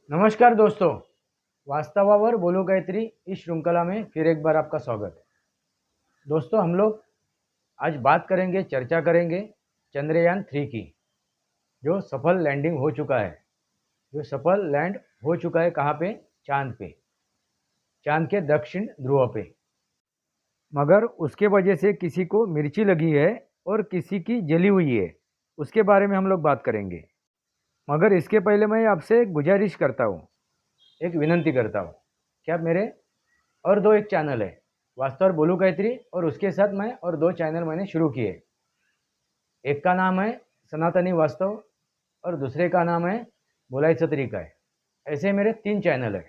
नमस्कार दोस्तों, वास्तवावर बोलो गायत्री इस श्रृंखला में फिर एक बार आपका स्वागत है। दोस्तों, हम लोग आज बात करेंगे, चर्चा करेंगे चंद्रयान 3 की, जो सफल लैंडिंग हो चुका है। जो सफल लैंड हो चुका है कहाँ पे? चांद पे, चांद के दक्षिण ध्रुव पे। मगर उसके वजह से किसी को मिर्ची लगी है और किसी की जली हुई है, उसके बारे में हम लोग बात करेंगे। मगर इसके पहले मैं आपसे एक गुजारिश करता हूँ, एक विनंती करता हूँ कि आप मेरे और दो एक चैनल है, वास्तव और बोलू गायत्री, और उसके साथ मैं और दो चैनल मैंने शुरू किए। एक का नाम है सनातनी वास्तव और दूसरे का नाम है बोलायचा तरीका है। ऐसे मेरे 3 चैनल है,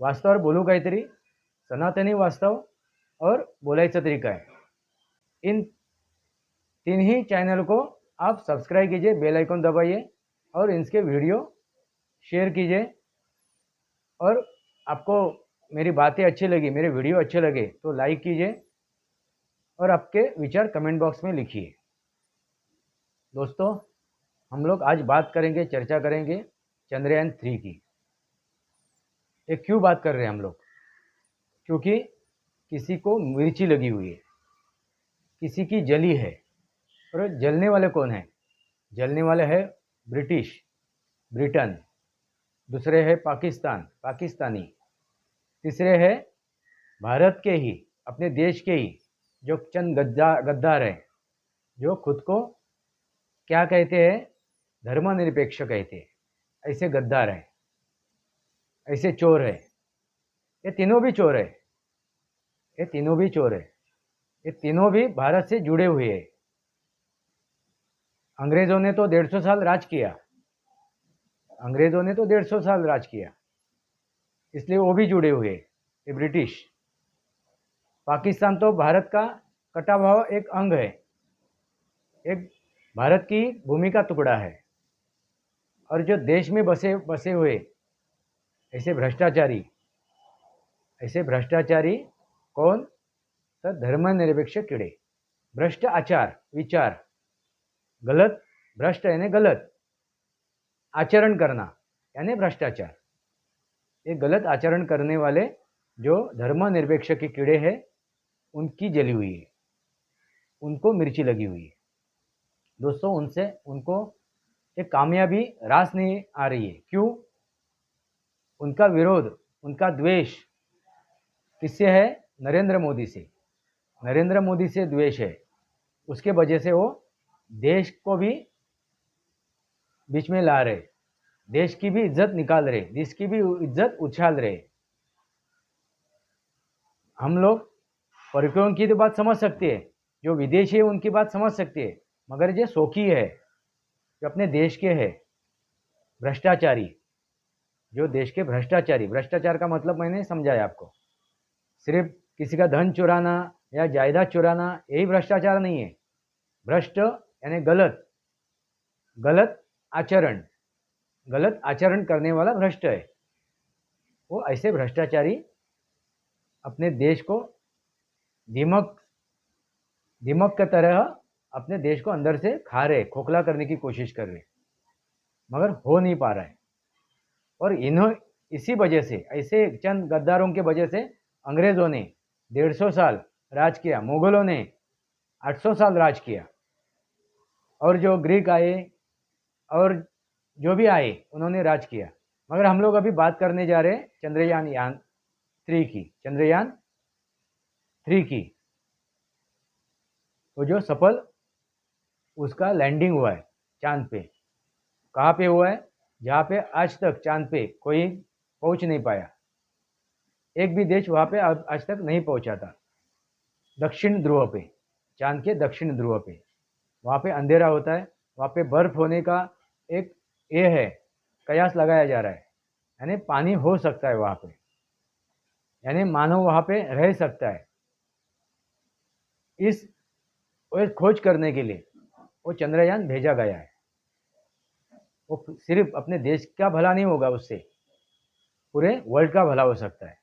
वास्तव और बोलू गायत्री, सनातनी वास्तव और बोलायचा तरीका है। इन 3 ही चैनल को आप सब्सक्राइब कीजिए, बेल आइकन दबाइए और इनके वीडियो शेयर कीजिए। और आपको मेरी बातें अच्छी लगी, मेरे वीडियो अच्छे लगे तो लाइक कीजिए और आपके विचार कमेंट बॉक्स में लिखिए। दोस्तों, हम लोग आज बात करेंगे, चर्चा करेंगे चंद्रयान 3 की। ये क्यों बात कर रहे हैं हम लोग? क्योंकि किसी को मिर्ची लगी हुई है, किसी की जली है। और जलने वाले कौन है? जलने वाले है ब्रिटेन, दूसरे है पाकिस्तानी, तीसरे है भारत के ही, अपने देश के ही जो चंद गद्दार है, जो खुद को क्या कहते हैं? धर्मनिरपेक्ष कहते हैं। ऐसे गद्दार है, ऐसे चोर है। ये तीनों भी चोर है, ये तीनों भी चोर है, ये तीनों भी भारत से जुड़े हुए हैं। अंग्रेजों ने तो 150 साल राज किया, अंग्रेजों ने तो 150 साल राज किया, इसलिए वो भी जुड़े हुए हैं। ये ब्रिटिश, पाकिस्तान तो भारत का कटा हुआ एक अंग है, एक भारत की भूमि का टुकड़ा है। और जो देश में बसे बसे हुए ऐसे भ्रष्टाचारी कौन? तर धर्मनिरपेक्ष कीड़े। भ्रष्ट आचार विचार, गलत, भ्रष्ट यानी गलत, आचरण करना यानी भ्रष्टाचार। ये गलत आचरण करने वाले जो धर्मनिरपेक्ष के कीड़े हैं, उनकी जली हुई है, उनको मिर्ची लगी हुई है। दोस्तों, उनको एक कामयाबी रास नहीं आ रही है। क्यों? उनका विरोध, उनका द्वेष किससे है? नरेंद्र मोदी से। नरेंद्र मोदी से द्वेष है, उसके वजह से वो देश को भी बीच में ला रहे, देश की भी इज्जत निकाल रहे, देश की भी इज्जत उछाल रहे। हम लोग परकों की तो बात समझ सकते हैं, जो विदेशी है उनकी बात समझ सकते हैं, मगर जो सोखी है, जो अपने देश के है, भ्रष्टाचारी, जो देश के भ्रष्टाचारी, भ्रष्टाचार का मतलब मैंने समझाया आपको। सिर्फ किसी का धन चुराना या जायदाद चुराना यही भ्रष्टाचार नहीं है। भ्रष्ट यानी गलत, गलत आचरण, गलत आचरण करने वाला भ्रष्ट है। वो ऐसे भ्रष्टाचारी अपने देश को दीमक दीमक की तरह अपने देश को अंदर से खा रहे, खोखला करने की कोशिश कर रहे, मगर हो नहीं पा रहा है। और इसी वजह से, ऐसे चंद गद्दारों के वजह से अंग्रेजों ने 150 साल राज किया, मुगलों ने 800 साल राज किया, और जो ग्रीक आए और जो भी आए उन्होंने राज किया। मगर हम लोग अभी बात करने जा रहे हैं चंद्रयान 3 की। तो जो सफल उसका लैंडिंग हुआ है चांद पे। कहाँ पे हुआ है? जहाँ पे आज तक चांद पे कोई पहुंच नहीं पाया, एक भी देश वहाँ पे आज तक नहीं पहुंचा था। दक्षिण ध्रुव पे, चांद के दक्षिण ध्रुव पे, वहाँ पे अंधेरा होता है, वहाँ पे बर्फ होने का एक ये है, कयास लगाया जा रहा है, यानी पानी हो सकता है वहाँ पे, यानी मानव वहाँ पे रह सकता है। इस खोज करने के लिए वो चंद्रयान भेजा गया है। वो सिर्फ अपने देश का भला नहीं होगा, उससे पूरे वर्ल्ड का भला हो सकता है।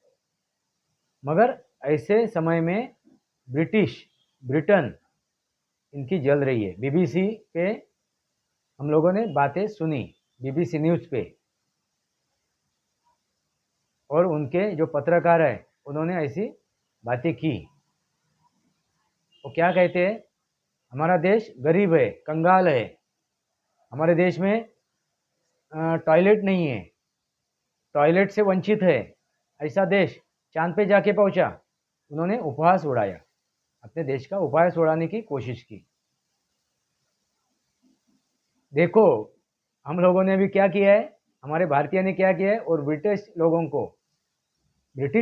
मगर ऐसे समय में ब्रिटेन इनकी जल रही है। बीबीसी पे हम लोगों ने बातें सुनी, बीबीसी न्यूज़ पे। और उनके जो पत्रकार है उन्होंने ऐसी बातें की। वो क्या कहते हैं, हमारा देश गरीब है, कंगाल है, हमारे देश में टॉयलेट नहीं है, टॉयलेट से वंचित है, ऐसा देश चांद पे जाके पहुंचा। उन्होंने उपहास उड़ाया, अपने देश का उपहास उड़ाने की कोशिश की। देखो हम लोगों ने भी क्या किया है, हमारे भारतीय ने क्या किया है, और ब्रिटिश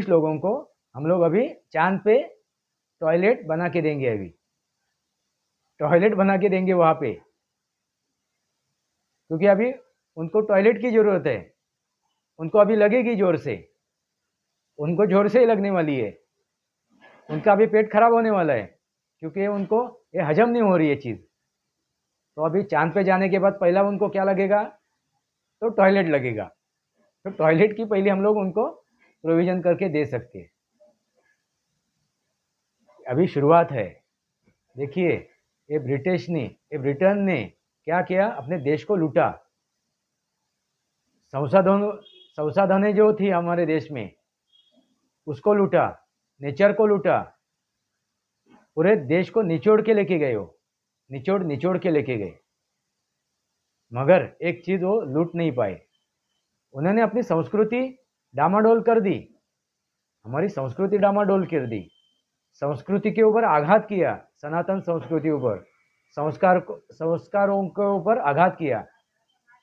लोगों को हम लोग अभी चांद पे टॉयलेट बना के देंगे, अभी टॉयलेट बना के देंगे वहाँ पे, क्योंकि अभी उनको टॉयलेट की ज़रूरत है, उनको अभी लगेगी जोर से, उनको जोर से ही लगने वाली है, उनका अभी पेट खराब होने वाला है, क्योंकि उनको ये हजम नहीं हो रही है चीज़। तो अभी चांद पे जाने के बाद पहला उनको क्या लगेगा, तो टॉयलेट लगेगा। तो टॉयलेट की पहले हम लोग उनको प्रोविज़न करके दे सकते हैं। अभी शुरुआत है। देखिए ये ब्रिटेन ने क्या किया, अपने देश को लूटा। संसाधनें जो थी हमारे देश में उसको लूटा, नेचर को लूटा, पूरे देश को निचोड़ के लेके गए, वो निचोड़ के लेके गए। मगर एक चीज़ वो लूट नहीं पाए, उन्होंने अपनी संस्कृति डामाडोल कर दी, हमारी संस्कृति डामाडोल कर दी, संस्कृति के ऊपर आघात किया, सनातन संस्कृति ऊपर, संस्कारों के ऊपर आघात किया,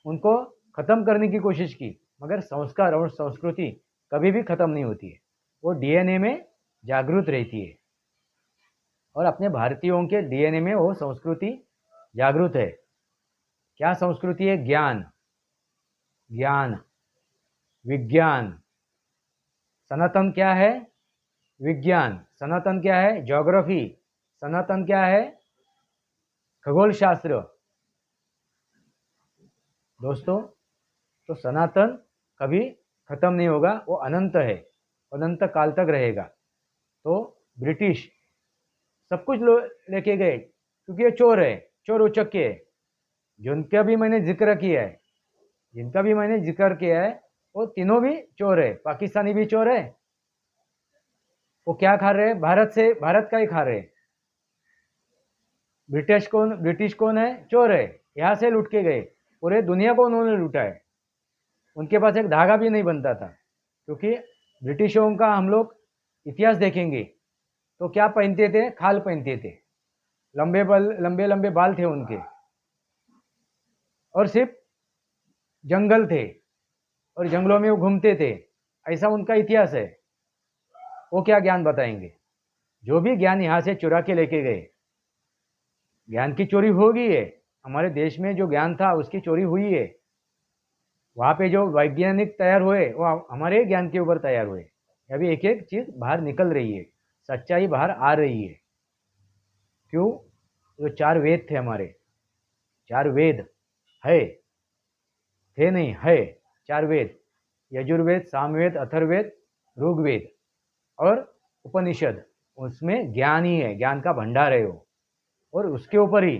उनको ख़त्म करने की कोशिश की। मगर संस्कार और संस्कृति कभी भी ख़त्म नहीं होती है, वो डीएनए में जागृत रहती है, और अपने भारतीयों के डीएनए में वो संस्कृति जागृत है। क्या संस्कृति है? ज्ञान, विज्ञान। सनातन क्या है? विज्ञान। सनातन क्या है? ज्योग्राफी। सनातन क्या है? खगोल शास्त्र। दोस्तों, तो सनातन कभी खत्म नहीं होगा, वो अनंत है, अनंत काल तक रहेगा। तो ब्रिटिश सब कुछ लेके गए, क्योंकि ये चोर है, चोर उचक्के है। जिनका भी मैंने जिक्र किया है वो तीनों भी चोर है। पाकिस्तानी भी चोर है, वो क्या खा रहे हैं? भारत का ही खा रहे हैं। ब्रिटिश कौन है? चोर है, यहाँ से लूट के गए, पूरे दुनिया को उन्होंने लूटा है। उनके पास एक धागा भी नहीं बनता था, क्योंकि ब्रिटिशों का हम लोग इतिहास देखेंगे तो क्या पहनते थे? खाल पहनते थे, लंबे लंबे बाल थे उनके, और सिर्फ जंगल थे और जंगलों में वो घूमते थे, ऐसा उनका इतिहास है। वो क्या ज्ञान बताएंगे? जो भी ज्ञान यहाँ से चुरा के लेके गए, ज्ञान की चोरी हो गई है। हमारे देश में जो ज्ञान था उसकी चोरी हुई है। वहाँ पे जो वैज्ञानिक तैयार हुए वो हमारे ज्ञान के ऊपर तैयार हुए। अभी एक एक चीज़ बाहर निकल रही है, सच्चाई बाहर आ रही है। क्यों? जो 4 वेद थे हमारे, 4 वेद है, थे नहीं, है 4 वेद, यजुर्वेद, सामवेद, अथर्ववेद, ऋग्वेद और उपनिषद। उसमें ज्ञान ही है, ज्ञान का भंडार है वो। और उसके ऊपर ही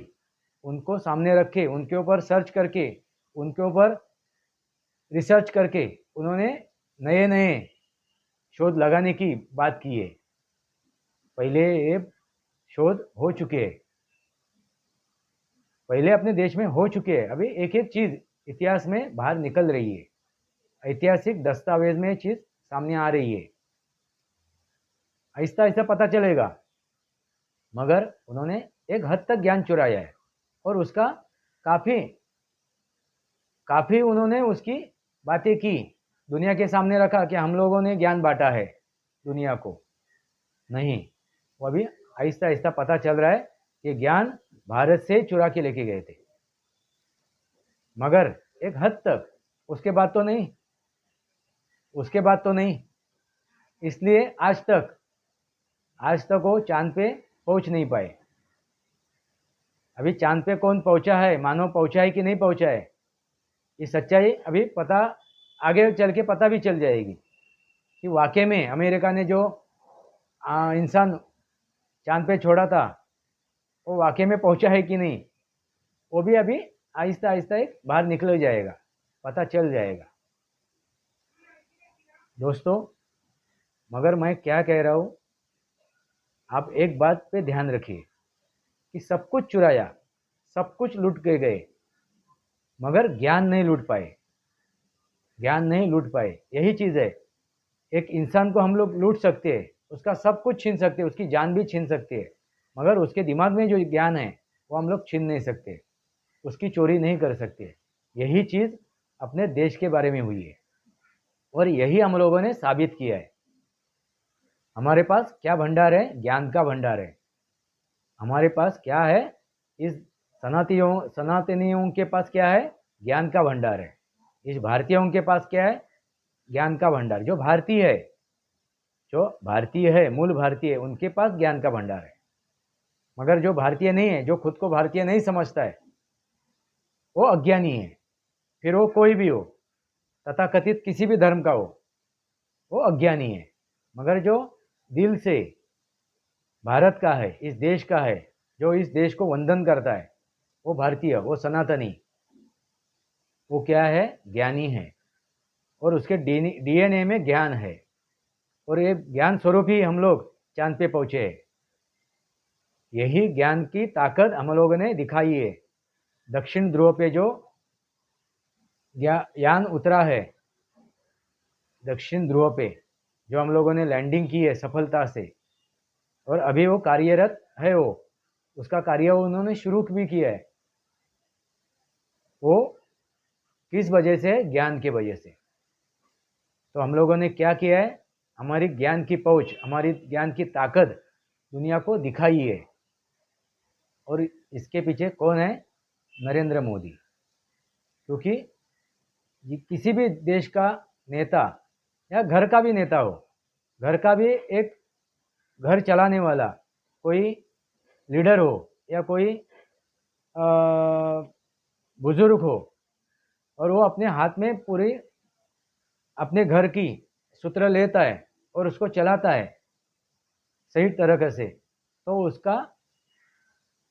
उनको सामने रखे, उनके ऊपर सर्च करके, उनके ऊपर रिसर्च करके उन्होंने नए नए शोध लगाने की बात की है। पहले ये शोध हो चुके हैं, पहले अपने देश में हो चुके हैं। अभी एक एक चीज़ इतिहास में बाहर निकल रही है, ऐतिहासिक दस्तावेज में चीज़ सामने आ रही है। आहिस्ता आहिस्ता पता चलेगा। मगर उन्होंने एक हद तक ज्ञान चुराया है, और उसका काफ़ी उन्होंने उसकी बातें की, दुनिया के सामने रखा कि हम लोगों ने ज्ञान बांटा है दुनिया को। नहीं, वो अभी आहिस्ता आहिस्ता पता चल रहा है कि ज्ञान भारत से चुरा के लेके गए थे, मगर एक हद तक। उसके बाद तो नहीं। इसलिए आज तक वो चांद पे पहुंच नहीं पाए। अभी चांद पे कौन पहुंचा है, मानव पहुंचा है कि नहीं पहुंचा है, ये सच्चाई अभी आगे चल के पता भी चल जाएगी कि वाकई में अमेरिका ने जो इंसान चांद पे छोड़ा था वो वाकई में पहुंचा है कि नहीं। वो भी अभी आहिस्ता आहिस्ता एक बाहर निकल जाएगा, पता चल जाएगा। दोस्तों, मगर मैं क्या कह रहा हूँ, आप एक बात पे ध्यान रखिए कि सब कुछ चुराया, सब कुछ लूट के गए, मगर ज्ञान नहीं लूट पाए, ज्ञान नहीं लूट पाए। यही चीज़ है। एक इंसान को हम लोग लूट सकते हैं, उसका सब कुछ छीन सकते हैं, उसकी जान भी छीन सकते हैं, मगर उसके दिमाग में जो ज्ञान है वो हम लोग छीन नहीं सकते, उसकी चोरी नहीं कर सकते। यही चीज़ अपने देश के बारे में हुई है और यही हम लोगों ने साबित किया है। हमारे पास क्या भंडार है? ज्ञान का भंडार है। हमारे पास क्या है? इस सनातनियों के पास क्या है? ज्ञान का भंडार है। इस भारतीयों के पास क्या है? ज्ञान का भंडार। जो भारतीय है, मूल भारतीय है, उनके पास ज्ञान का भंडार है। मगर जो भारतीय नहीं है, जो खुद को भारतीय नहीं समझता है, वो अज्ञानी है। फिर वो कोई भी हो, तथाकथित किसी भी धर्म का हो, वो अज्ञानी है। मगर जो दिल से भारत का है, इस देश का है, जो इस देश को वंदन करता है, वो भारतीय, वो सनातनी, वो क्या है? ज्ञानी है। और उसके डीएनए में ज्ञान है। और ये ज्ञान स्वरूप ही हम लोग चांद पे पहुंचे हैं। यही ज्ञान की ताकत हम लोगों ने दिखाई है। दक्षिण ध्रुव पे जो यान उतरा है, दक्षिण ध्रुव पे जो हम लोगों ने लैंडिंग की है सफलता से, और अभी वो कार्यरत है, वो उसका कार्य उन्होंने शुरू भी किया है। वो किस वजह से? ज्ञान की वजह से। तो हम लोगों ने क्या किया है? हमारी ज्ञान की पहुंच, हमारी ज्ञान की ताकत दुनिया को दिखाई है। और इसके पीछे कौन है? नरेंद्र मोदी। क्योंकि ये किसी भी देश का नेता या घर का भी नेता हो, घर का भी एक घर चलाने वाला कोई लीडर हो या कोई बुजुर्ग हो, और वो अपने हाथ में पूरी अपने घर की सूत्र लेता है और उसको चलाता है सही तरीके से, तो उसका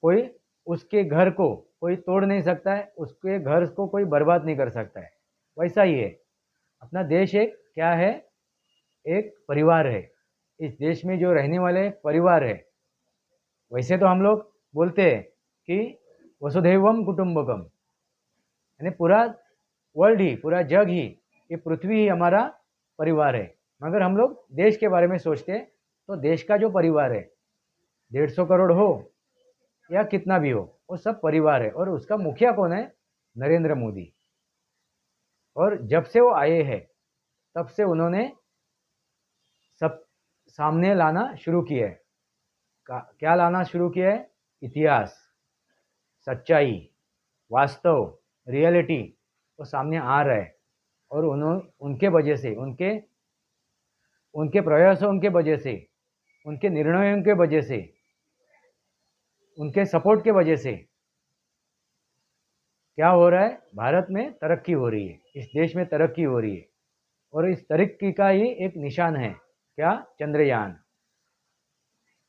कोई उसके घर को कोई तोड़ नहीं सकता है, उसके घर को कोई बर्बाद नहीं कर सकता है। वैसा ही है अपना देश। एक क्या है? एक परिवार है। इस देश में जो रहने वाले परिवार है। वैसे तो हम लोग बोलते हैं कि वसुधैवम कुटुंबकम, यानी पूरा वर्ल्ड ही, पूरा जग ही, ये पृथ्वी ही हमारा परिवार है। मगर हम लोग देश के बारे में सोचते हैं तो देश का जो परिवार है, 150 करोड़ हो या कितना भी हो, वो सब परिवार है। और उसका मुखिया कौन है? नरेंद्र मोदी। और जब से वो आए हैं तब से उन्होंने सब सामने लाना शुरू किया है। क्या लाना शुरू किया है? इतिहास, सच्चाई, वास्तव, रियलिटी वो सामने आ रहा है। और उनके वजह से, उनके प्रयासों के वजह से, उनके निर्णयों के वजह से, उनके सपोर्ट के वजह से क्या हो रहा है? भारत में तरक्की हो रही है, इस देश में तरक्की हो रही है। और इस तरक्की का ही एक निशान है क्या? चंद्रयान।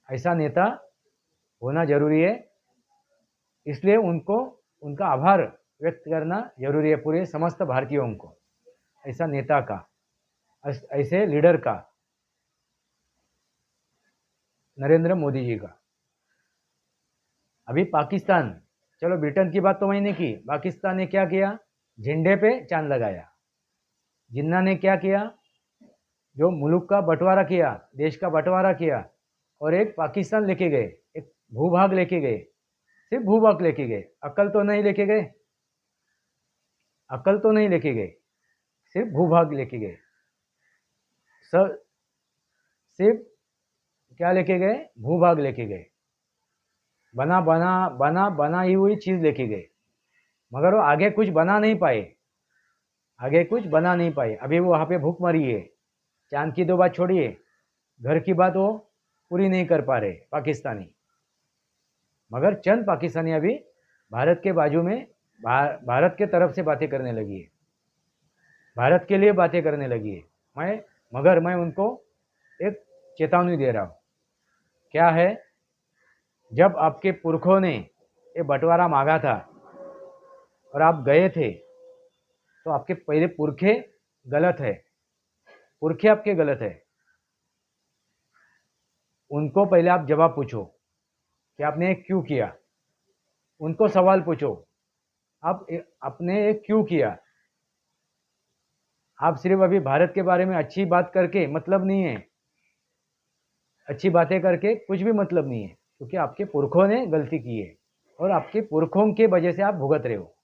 ऐसा नेता होना जरूरी है। इसलिए उनका आभार व्यक्त करना जरूरी है पूरे समस्त भारतीयों को, ऐसा नेता का, ऐसे लीडर का, नरेंद्र मोदी जी का। अभी पाकिस्तान, चलो ब्रिटेन की बात तो मैंने की, पाकिस्तान ने क्या किया? झंडे पे चांद लगाया। जिन्ना ने क्या किया? जो मुल्क का बंटवारा किया, देश का बंटवारा किया, और एक पाकिस्तान लेके गए, एक भूभाग लेके गए, सिर्फ भूभाग लेके गए, अकल तो नहीं लेके गए, अकल तो नहीं लेके गए, सिर्फ भूभाग लेके गए। सिर्फ क्या लेके गए? भूभाग लेके गए। बनाई हुई चीज लेके गए, मगर वो आगे कुछ बना नहीं पाए, आगे कुछ बना नहीं पाए। अभी वो वहां पे भूखमरी है। चांद की तो बात छोड़िए, घर की बात वो पूरी नहीं कर पा रहे पाकिस्तानी। मगर चंद पाकिस्तानी अभी भारत के बाजू में, भारत के तरफ से बातें करने लगी है, भारत के लिए बातें करने लगी है। मगर मैं उनको एक चेतावनी दे रहा हूँ। क्या है? जब आपके पुरखों ने ये बंटवारा मांगा था और आप गए थे, तो आपके पहले पुरखे गलत है, पुरखे आपके गलत है। उनको पहले आप जवाब पूछो कि आपने ये क्यों किया। उनको सवाल पूछो, आपने ये क्यों किया। आप सिर्फ अभी भारत के बारे में अच्छी बात करके मतलब नहीं है, अच्छी बातें करके कुछ भी मतलब नहीं है, क्योंकि आपके पुरखों ने गलती की है और आपके पुरखों के वजह से आप भुगत रहे हो।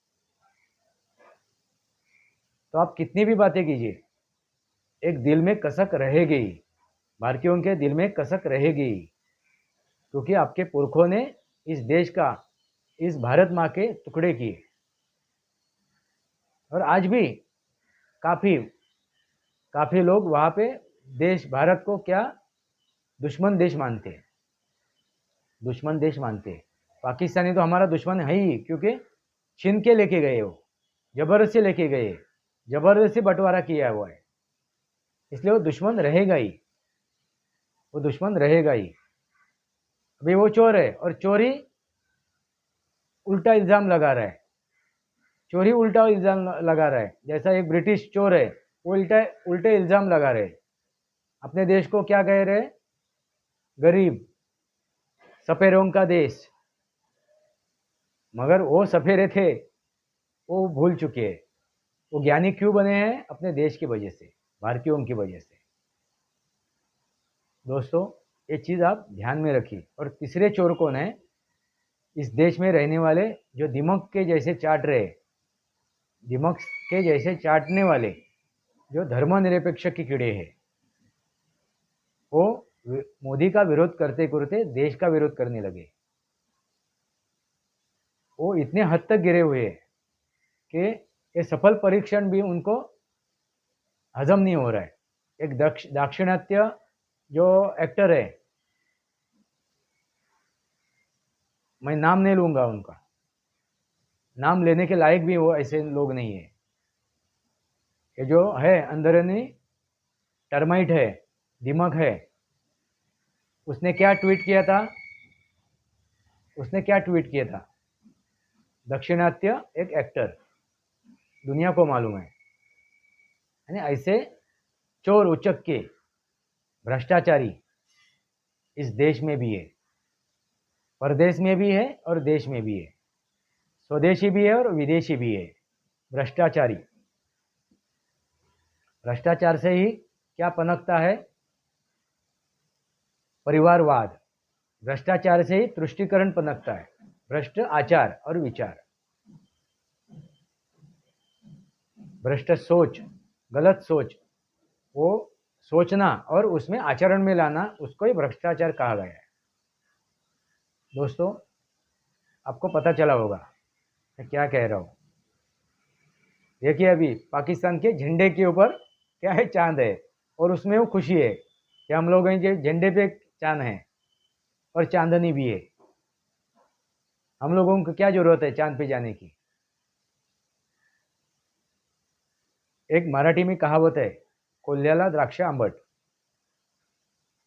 तो आप कितनी भी बातें कीजिए, एक दिल में कसक रहेगी, भारतीयों के दिल में कसक रहेगी, क्योंकि आपके पुरखों ने इस देश का, इस भारत माँ के टुकड़े किए। और आज भी काफ़ी काफ़ी लोग वहाँ पे देश भारत को क्या दुश्मन देश मानते हैं, दुश्मन देश मानते हैं। पाकिस्तानी तो हमारा दुश्मन है ही, क्योंकि छीन के लेके गए, वो जबरदस्ती लेके गए, जबरदस्ती बंटवारा किया हुआ है, इसलिए वो दुश्मन रहेगा ही, वो दुश्मन रहेगा ही। अभी वो चोर है और चोरी उल्टा इल्ज़ाम लगा रहा है, चोरी उल्टा इल्ज़ाम लगा रहा है। जैसा एक ब्रिटिश चोर है, वो उल्टे इल्ज़ाम लगा रहे, अपने देश को क्या कह रहे, गरीब सपेरों का देश। मगर वो सपेरे थे, वो भूल चुके हैं। वो ज्ञानी क्यों बने हैं? अपने देश की वजह से, भारतीयों की वजह से। दोस्तों, ये चीज़ आप ध्यान में रखिए। और तीसरे चोर कौन है? इस देश में रहने वाले जो दिमाग के जैसे चाट रहे, दिमाग के जैसे चाटने वाले जो धर्मनिरपेक्ष के कीड़े हैं, वो मोदी का विरोध करते करते देश का विरोध करने लगे। वो इतने हद तक गिरे हुए हैं कि ये सफल परीक्षण भी उनको हजम नहीं हो रहा है। एक दाक्षिणात्य जो एक्टर है, मैं नाम नहीं लूँगा उनका, नाम लेने के लायक भी वो ऐसे लोग नहीं है। ये जो है अंदरूनी टर्माइट है, दिमाग है, उसने क्या ट्वीट किया था? उसने क्या ट्वीट किया था? दाक्षिणात्य एक एक्टर, दुनिया को मालूम है। यानी ऐसे चोर उचक के भ्रष्टाचारी इस देश में भी है, परदेश में भी है और देश में भी है, स्वदेशी भी है और विदेशी भी है। भ्रष्टाचारी, भ्रष्टाचार से ही क्या पनपता है? परिवारवाद। भ्रष्टाचार से ही तुष्टीकरण पनपता है, भ्रष्ट आचार और विचार, भ्रष्ट सोच, गलत सोच, वो सोचना और उसमें आचरण में लाना, उसको ही भ्रष्टाचार कहा गया है। दोस्तों, आपको पता चला होगा मैं क्या कह रहा हूँ। देखिए, अभी पाकिस्तान के झंडे के ऊपर क्या है? चांद है, और उसमें वो खुशी है कि हम लोग के झंडे पे चांद है और चांदनी भी है। हम लोगों को क्या जरूरत है चांद पे जाने की? एक मराठी में कहावत है, कोल्ह्याला द्राक्ष आंबट।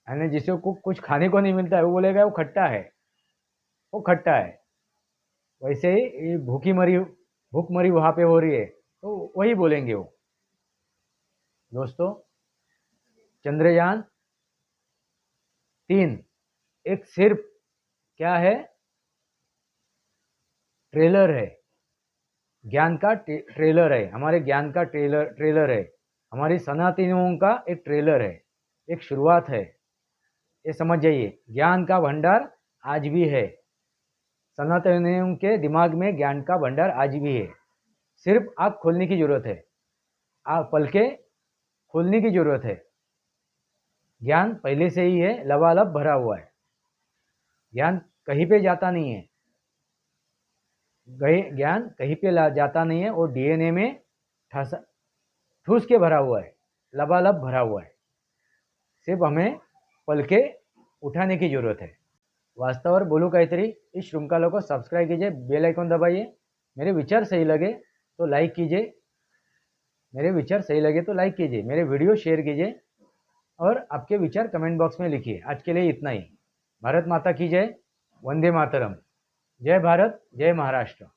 यानी जिसको कुछ खाने को नहीं मिलता है वो बोलेगा वो खट्टा है, वो खट्टा है। वैसे ही ये भूखमरी वहाँ पे हो रही है, तो वही बोलेंगे वो। दोस्तों, चंद्रयान 3 एक सिर्फ क्या है? ट्रेलर है, ज्ञान का ट्रेलर है, हमारे ज्ञान का ट्रेलर है, हमारी सनातनियों का एक ट्रेलर है, एक शुरुआत है। ये समझ जाइए, ज्ञान का भंडार आज भी है, सनातनियों के दिमाग में ज्ञान का भंडार आज भी है। सिर्फ आँख खोलने की जरूरत है, आप पलके खोलने की जरूरत है। ज्ञान पहले से ही है, लबालब भरा हुआ है। ज्ञान कहीं पे जाता नहीं है, ज्ञान कहीं पे जाता नहीं है, और डीएनए में ठूस के भरा हुआ है, लबालब भरा हुआ है। सिर्फ हमें पलके उठाने की जरूरत है। वास्तव बोलू काहीतरी इस श्रृंखला को सब्सक्राइब कीजिए, बेल आइकन दबाइए। मेरे विचार सही लगे तो लाइक कीजिए, मेरे विचार सही लगे तो लाइक कीजिए, मेरे वीडियो शेयर कीजिए और आपके विचार कमेंट बॉक्स में लिखिए। आज के लिए इतना ही। भारत माता की जय, वंदे मातरम। जय भारत, जय महाराष्ट्र।